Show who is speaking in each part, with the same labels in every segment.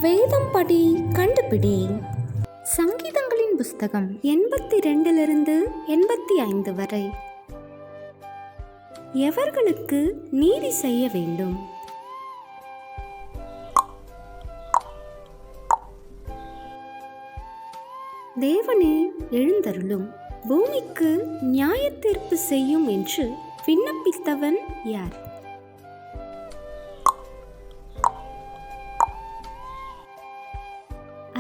Speaker 1: வேதம் படி கண்டுபிடி. சங்கீதங்களின் புஸ்தகம் 82 85 வரை. எவர்களுக்கு நீதி செய்ய வேண்டும்? தேவனே எழுந்தருளும், பூமிக்கு நியாயத்தீர்ப்பு செய்யும் என்று விண்ணப்பித்தவன் யார்?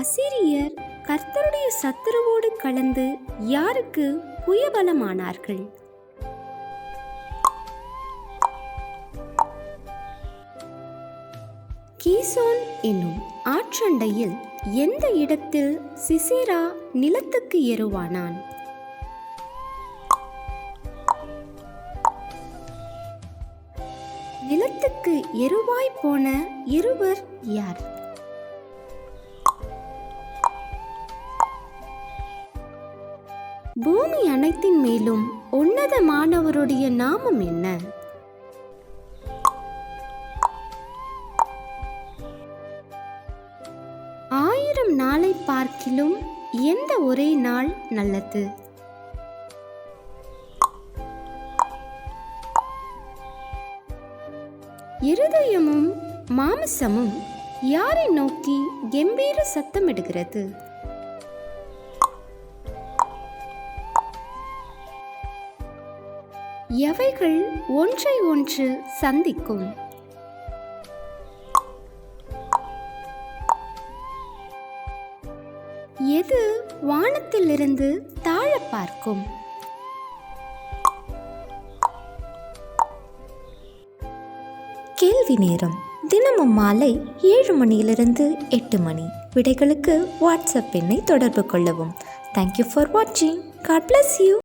Speaker 1: அசீரியர் கர்த்தருடைய சத்துருவோடு கலந்து யாருக்கு புயபலமானார்கள்? கீசோன் என்னும் ஆற்றண்டையில் எந்த இடத்தில் சிசேரா நிலத்துக்கு எருவானான்? நிலத்துக்கு எருவாய் போன இருவர் யார்? பூமி அனைத்தின் மேலும் உன்னதமானவருடைய நாமம் என்ன? ஆயிரம் நாளை பார்க்கிலும் எந்த ஒரே நாள் நல்லது? இருதயமும் மாமிசமும் யாரை நோக்கி கம்பீர சத்தமிடுகிறது? எவைகள் ஒன்றை ஒன்று சந்திக்கும்? எது வானத்திலிருந்து தாழ பார்க்கும்?
Speaker 2: கேள்வி நேரம் தினமும் மாலை 7 மணியிலிருந்து 8 மணி. விடைகளுக்கு வாட்ஸ்அப் எண்ணை தொடர்பு கொள்ளவும். தேங்க்யூ ஃபார் வாட்சிங். God bless you.